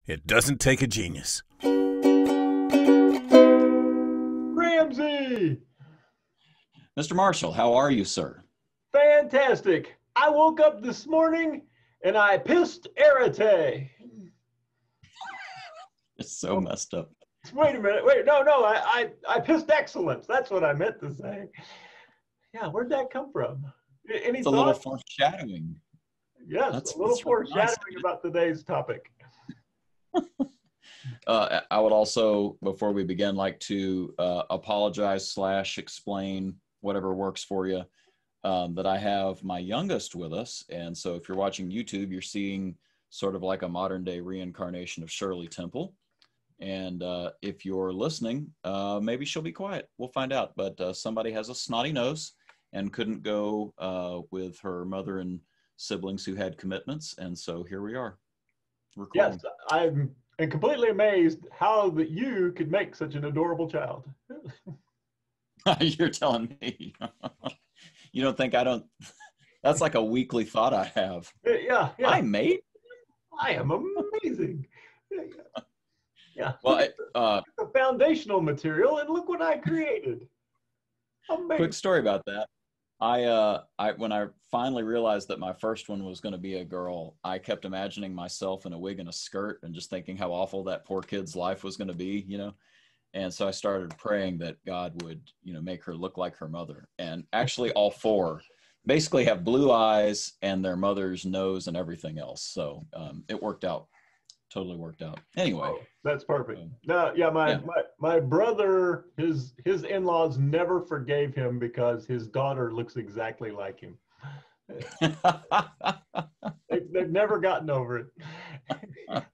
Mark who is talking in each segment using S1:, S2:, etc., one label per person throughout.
S1: It doesn't take a genius.
S2: Ramsey!
S3: Mr. Marshall, how are you, sir?
S2: Fantastic. I woke up this morning and I pissed Arate.
S3: It's so messed up.
S2: Wait a minute. Wait, no. I pissed excellence. That's what I meant to say. Yeah, where'd that come from? Any
S3: It's a little
S2: thoughts?
S3: foreshadowing.
S2: Yes, a little foreshadowing about today's topic.
S3: I would also, before we begin, like to apologize / explain whatever works for you, that I have my youngest with us. And so if you're watching YouTube, you're seeing sort of like a modern day reincarnation of Shirley Temple. And if you're listening, maybe she'll be quiet. We'll find out. But somebody has a snotty nose and couldn't go with her mother and siblings who had commitments. And so here we are. Recording.
S2: Yes, I'm completely amazed how that you could make such an adorable child.
S3: You're telling me. You don't think I don't? That's like a weekly thought I have.
S2: Yeah.
S3: I made.
S2: I am amazing. Yeah.
S3: Well,
S2: the foundational material, and look what I created. Amazing.
S3: Quick story about that. I when I finally realized that my first one was going to be a girl, I kept imagining myself in a wig and a skirt and just thinking how awful that poor kid's life was going to be, you know. And so I started praying that God would, make her look like her mother. And actually all four basically have blue eyes and their mother's nose and everything else. So it worked out. Totally worked out. Anyway.
S2: Oh, that's perfect. My brother, his in-laws never forgave him because his daughter looks exactly like him. They've never gotten over it.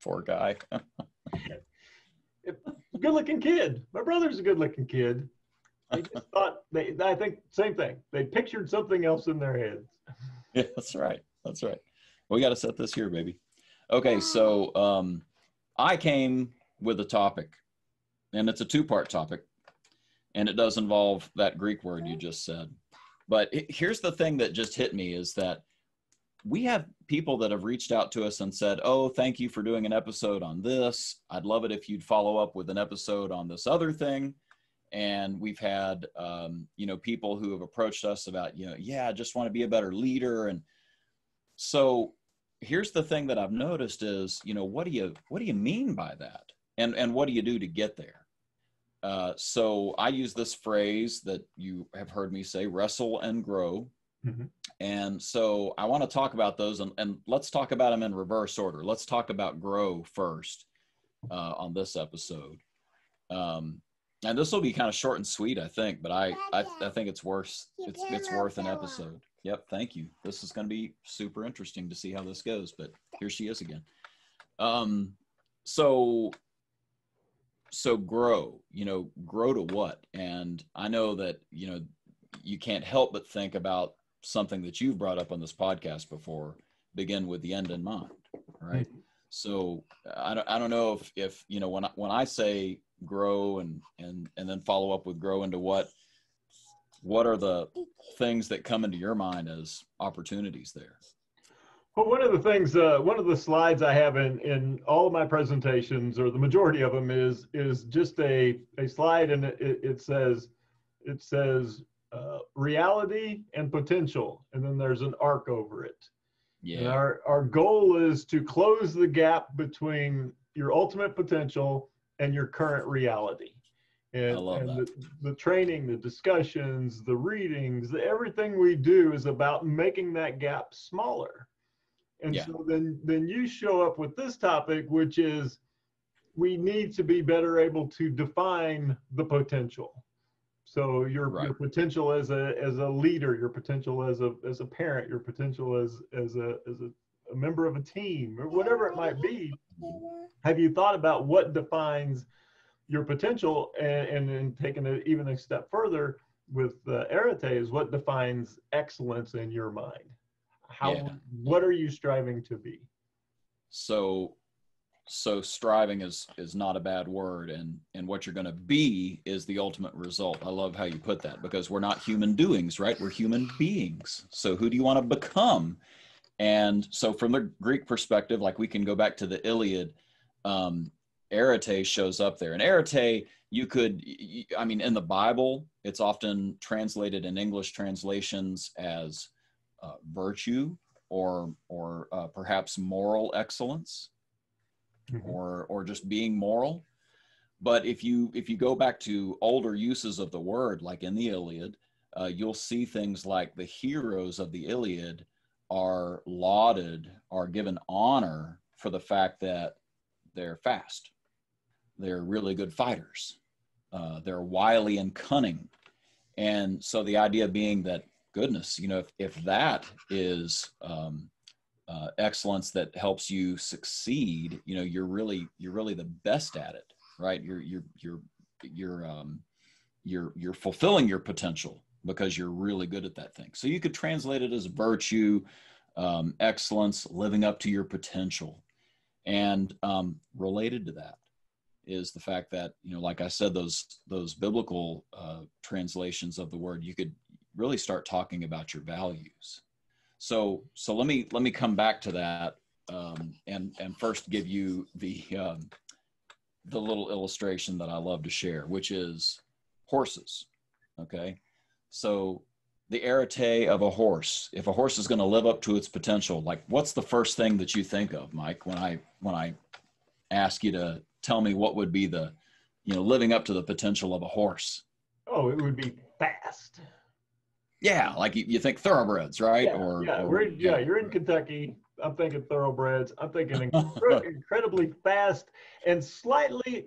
S3: Poor guy.
S2: Good-looking kid. My brother's a good-looking kid. They just thought, I think, same thing. They pictured something else in their heads.
S3: Yeah, that's right. That's right. We got to set this here, baby. Okay, so I came with a topic, and it's a two-part topic, and it does involve that Greek word you just said. But here's the thing that just hit me is that we have people that have reached out to us and said, oh, thank you for doing an episode on this. I'd love it if you'd follow up with an episode on this other thing. And we've had, people who have approached us about, I just want to be a better leader. And so here's the thing that I've noticed is, what do you mean by that? And what do you do to get there? So I use this phrase that you have heard me say, wrestle and grow. Mm-hmm. And so I want to talk about those and let's talk about them in reverse order. Let's talk about grow first on this episode. And this will be kind of short and sweet, I think, but I think it's worth an episode. Yep. Thank you. This is going to be super interesting to see how this goes, but here she is again. So grow, grow to what? And I know that, you can't help but think about something that you've brought up on this podcast before, begin with the end in mind. Right. Mm-hmm. So I don't know if, when I say grow and then follow up with grow into what are the things that come into your mind as opportunities there?
S2: Well, one of the things, one of the slides I have in all of my presentations, or the majority of them, is just a slide, and it says reality and potential, and then there's an arc over it. Yeah. And our goal is to close the gap between your ultimate potential and your current reality. And,
S3: I love that.
S2: The training, the discussions, the readings, everything we do is about making that gap smaller. And so then you show up with this topic, which is we need to be better able to define the potential. So your potential as a leader, your potential as a parent, your potential as a member of a team, or whatever it might be. Have you thought about what defines your potential, and taking it even a step further with Arate, is what defines excellence in your mind? What are you striving to be?
S3: So striving is not a bad word, and what you're going to be is the ultimate result. I love how you put that, because we're not human doings, right? We're human beings. So who do you want to become? And so from the Greek perspective, like we can go back to the Iliad, arete shows up there. And arete, I mean, in the Bible, it's often translated in English translations as virtue or perhaps moral excellence, or just being moral. But if you go back to older uses of the word, like in the Iliad, you'll see things like the heroes of the Iliad are lauded, are given honor for the fact that they're fast. They're really good fighters. They're wily and cunning. And so the idea being that, goodness, you know, if that is excellence that helps you succeed, you know, you're really the best at it, right? You're fulfilling your potential because you're really good at that thing. So you could translate it as virtue, excellence, living up to your potential. And related to that is the fact that, you know, like I said, those biblical translations of the word, you could really start talking about your values. So let me come back to that and first give you the little illustration that I love to share, which is horses. Okay, so the arete of a horse. If a horse is going to live up to its potential, like what's the first thing that you think of, Mike, when I ask you to tell me what would be the, you know, living up to the potential of a horse?
S2: Oh, it would be fast.
S3: Yeah, like you think thoroughbreds, right?
S2: Yeah, you're in Kentucky. I'm thinking thoroughbreds. I'm thinking incredibly fast and slightly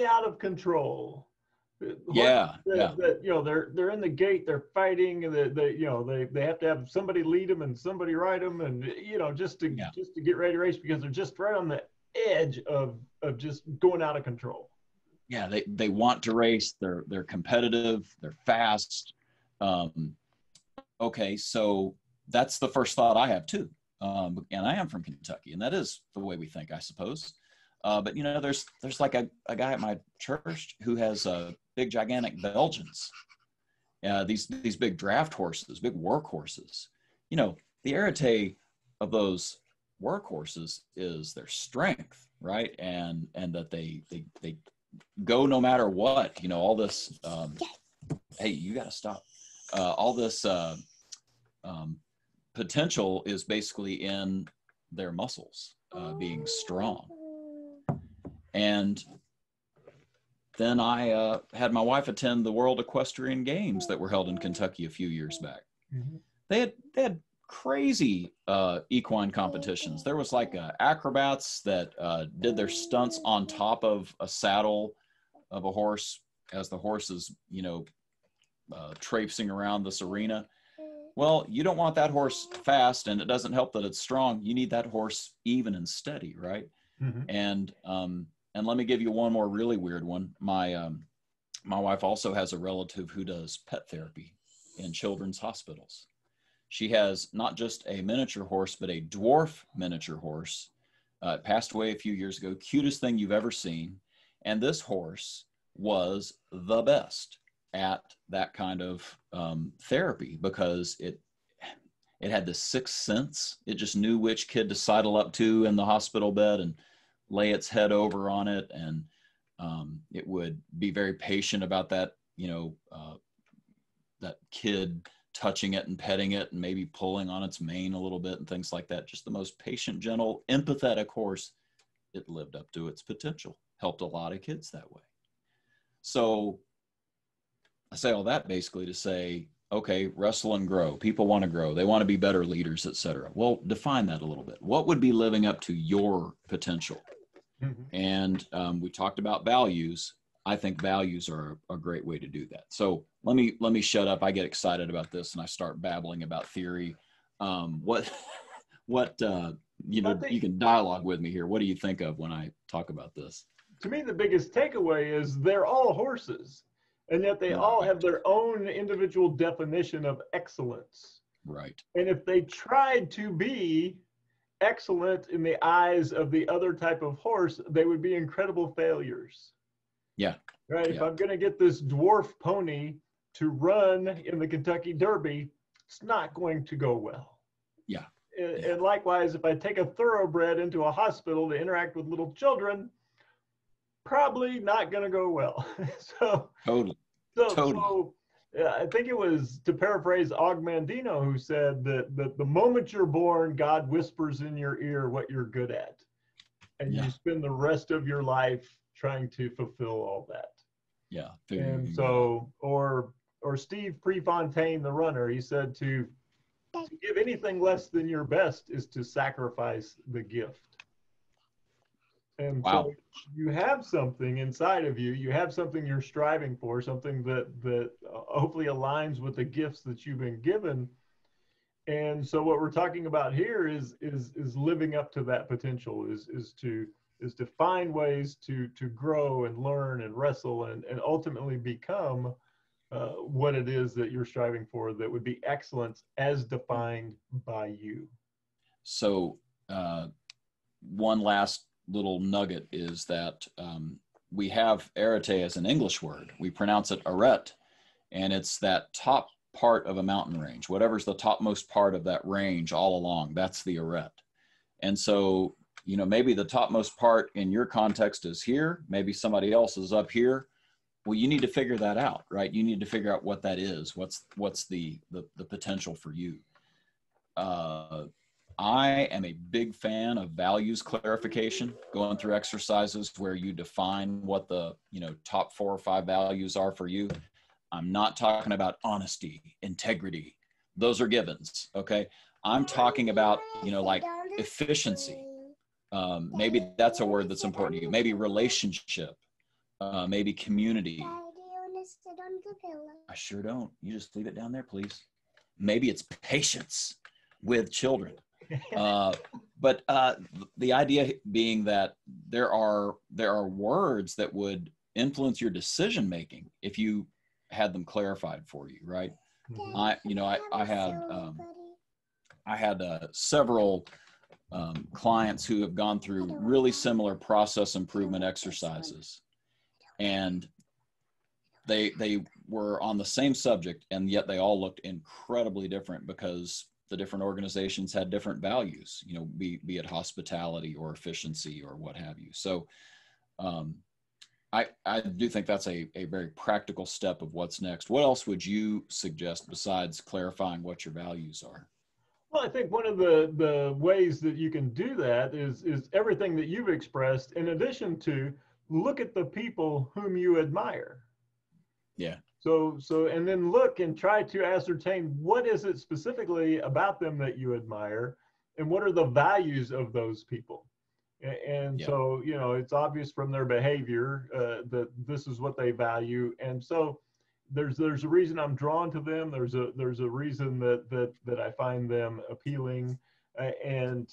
S2: out of control.
S3: Yeah.
S2: That, you know, they're in the gate, they're fighting, and you know, they have to have somebody lead them and somebody ride them, and you know, just to get ready to race, because they're just right on the edge of just going out of control.
S3: Yeah, they want to race. They're competitive. They're fast. Okay, so that's the first thought I have too. And I am from Kentucky, and that is the way we think, I suppose. But you know, there's like a guy at my church who has big, gigantic Belgians. These big draft horses, big work horses. You know, the arete of those work horses is their strength, right? And that they go no matter what. You know, all this. Hey, you got to stop. All this potential is basically in their muscles being strong. And then I had my wife attend the World Equestrian Games that were held in Kentucky a few years back. Mm-hmm. They had crazy equine competitions. There was like acrobats that did their stunts on top of a saddle of a horse as the horse is, you know, traipsing around this arena. Well, you don't want that horse fast, and it doesn't help that it's strong. You need that horse even and steady, right? Mm-hmm. And let me give you one more really weird one. My wife also has a relative who does pet therapy in children's hospitals. She has not just a miniature horse, but a dwarf miniature horse. It passed away a few years ago. Cutest thing you've ever seen. And this horse was the best at that kind of therapy because it had this sixth sense. It just knew which kid to sidle up to in the hospital bed and lay its head over on it, and it would be very patient about that, you know, that kid touching it and petting it and maybe pulling on its mane a little bit and things like that. Just the most patient, gentle, empathetic horse. It lived up to its potential, helped a lot of kids that way. So I say all that basically to say, okay, wrestle and grow. People want to grow. They want to be better leaders, etc. Well, define that a little bit. What would be living up to your potential? Mm-hmm. And we talked about values. I think values are a great way to do that. So let me shut up. I get excited about this and I start babbling about theory. You know, you can dialogue with me here. What do you think of when I talk about this?
S2: To me, the biggest takeaway is they're all horses, and yet they all have their own individual definition of excellence.
S3: Right.
S2: And if they tried to be excellent in the eyes of the other type of horse, they would be incredible failures.
S3: Yeah.
S2: Right.
S3: Yeah.
S2: If I'm going to get this dwarf pony to run in the Kentucky Derby, it's not going to go well.
S3: Yeah.
S2: And likewise, if I take a thoroughbred into a hospital to interact with little children, probably not going to go well. So
S3: Totally.
S2: I think it was, to paraphrase Og Mandino, who said that the moment you're born, God whispers in your ear what you're good at. And you spend the rest of your life trying to fulfill all that.
S3: Yeah.
S2: And so, or Steve Prefontaine, the runner, he said to give anything less than your best is to sacrifice the gift. And so you have something inside of you, you have something you're striving for, something that hopefully aligns with the gifts that you've been given. And so what we're talking about here is living up to that potential, is to find ways to grow and learn and wrestle and ultimately become what it is that you're striving for, that would be excellence as defined by you.
S3: So one last little nugget is that we have arete as an English word. We pronounce it arete, and it's that top part of a mountain range. Whatever's the topmost part of that range all along, that's the arete. And so, you know, maybe the topmost part in your context is here, maybe somebody else is up here. Well, you need to figure that out, right? You need to figure out what that is. What's the potential for you? I am a big fan of values clarification, going through exercises where you define what the, you know, top 4 or 5 values are for you. I'm not talking about honesty, integrity. Those are givens, okay? I'm talking about, you know, like efficiency. Maybe that's a word that's important to you. Maybe relationship, maybe community. I sure don't. You just leave it down there, please. Maybe it's patience with children. But the idea being that there are words that would influence your decision making if you had them clarified for you, right? I had several clients who have gone through really similar process improvement exercises, and they were on the same subject, and yet they all looked incredibly different because the different organizations had different values, you know, be it hospitality or efficiency or what have you. So I do think that's a very practical step of what's next. What else would you suggest besides clarifying what your values are?
S2: Well, I think one of the ways that you can do that is everything that you've expressed, in addition to look at the people whom you admire.
S3: Yeah.
S2: So, and then look and try to ascertain what is it specifically about them that you admire, and what are the values of those people. And so, you know, it's obvious from their behavior that this is what they value. And so there's a reason I'm drawn to them. There's a reason that I find them appealing, and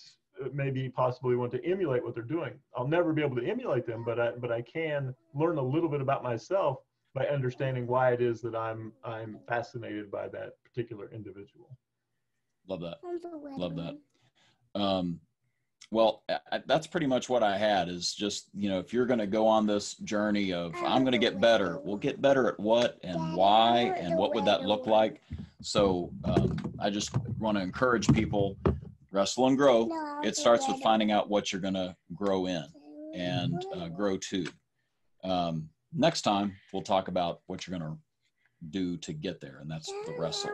S2: maybe possibly want to emulate what they're doing. I'll never be able to emulate them, but I can learn a little bit about myself by understanding why it is that I'm fascinated by that particular individual.
S3: Love that. Love that. Well, that's pretty much what I had, is just, you know, if you're going to go on this journey of, I'm going to get better, we'll get better at what and why and what would that look like. So I just want to encourage people, wrestle and grow. It starts with finding out what you're going to grow in and grow to. Next time, we'll talk about what you're going to do to get there, and that's the wrestle.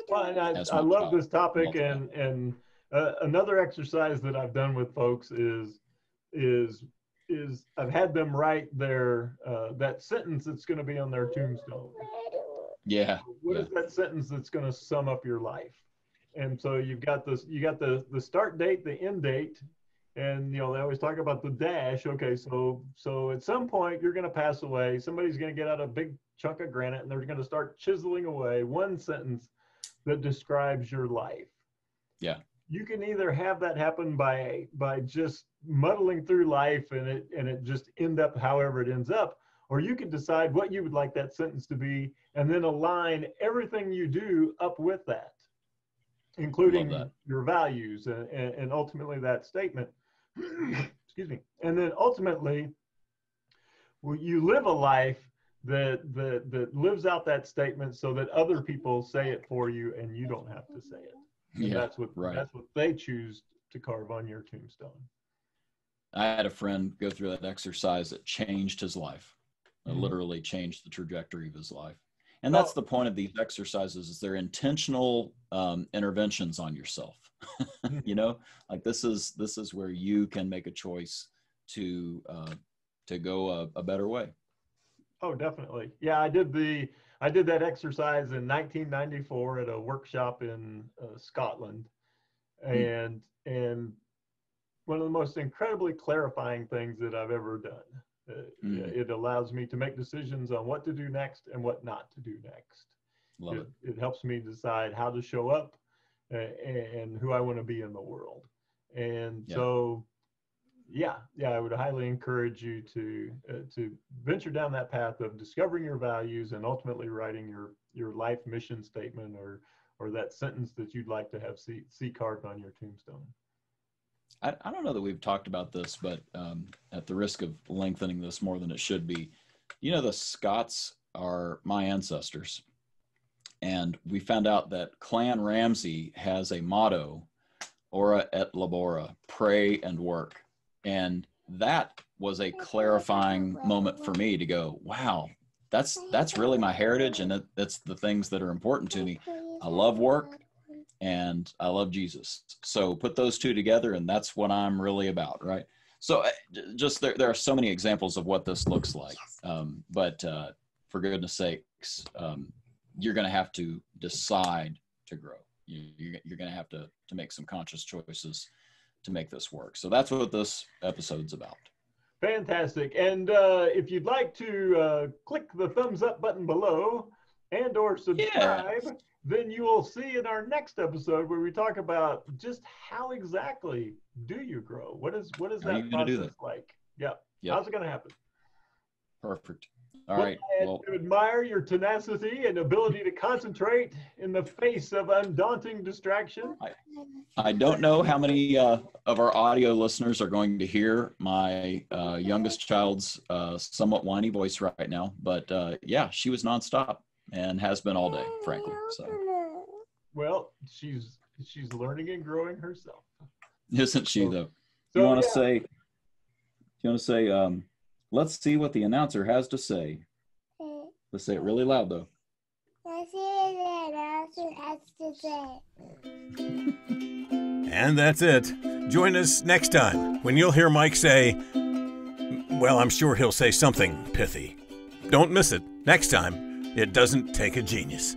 S2: Well, and I love this topic, and another exercise that I've done with folks is I've had them write their that sentence that's going to be on their tombstone.
S3: Yeah.
S2: What is that sentence that's going to sum up your life? And so you got the start date, the end date, and you know they always talk about the dash. Okay, so at some point you're going to pass away. Somebody's going to get out a big chunk of granite, and they're going to start chiseling away one sentence that describes your life.
S3: Yeah.
S2: You can either have that happen by just muddling through life and it just end up however it ends up, or you could decide what you would like that sentence to be and then align everything you do up with that, including your values and ultimately that statement. Excuse me. And then ultimately, you live a life that lives out that statement so that other people say it for you and you don't have to say it. And
S3: Yeah,
S2: that's what
S3: right.
S2: that's what they choose to carve on your tombstone.
S3: I had a friend go through that exercise that changed his life. It literally changed the trajectory of his life. And that's the point of these exercises, is they're intentional interventions on yourself. You know, like this is where you can make a choice to go a better way.
S2: Oh, definitely. Yeah, I did that exercise in 1994 at a workshop in Scotland, and one of the most incredibly clarifying things that I've ever done. It allows me to make decisions on what to do next and what not to do next.
S3: Love it.
S2: It helps me decide how to show up and who I want to be in the world. And so, I would highly encourage you to venture down that path of discovering your values and ultimately writing your life mission statement or that sentence that you'd like to have see carved on your tombstone.
S3: I don't know that we've talked about this, but at the risk of lengthening this more than it should be, you know, the Scots are my ancestors. And we found out that Clan Ramsay has a motto, ora et labora, pray and work. And that was a clarifying moment for me to go, wow, that's really my heritage. And that's the things that are important to me. I love work and I love Jesus. So put those two together and that's what I'm really about, right? So just there are so many examples of what this looks like. But for goodness sakes, you're going to have to decide to grow. You're going to have to make some conscious choices to make this work. So that's what this episode's about.
S2: Fantastic. And if you'd like to click the thumbs up button below and or subscribe, then you will see in our next episode where we talk about just how exactly do you grow? What is that process like? Yep. How's it going to happen?
S3: Perfect. All right.
S2: Well, I admire your tenacity and ability to concentrate in the face of undaunting distraction.
S3: I don't know how many of our audio listeners are going to hear my youngest child's somewhat whiny voice right now, but yeah, she was nonstop and has been all day, frankly. So.
S2: Well, she's learning and growing herself.
S3: Isn't she though? You want to say? Let's see what the announcer has to say. Let's say it really loud, though. Let's see what the announcer has to
S1: say. And that's it. Join us next time when you'll hear Mike say, well, I'm sure he'll say something pithy. Don't miss it. Next time, it doesn't take a genius.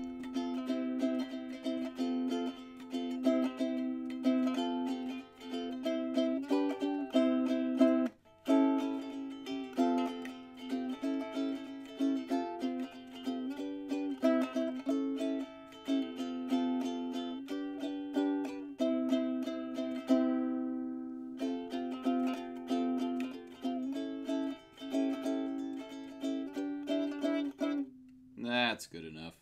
S3: That's good enough.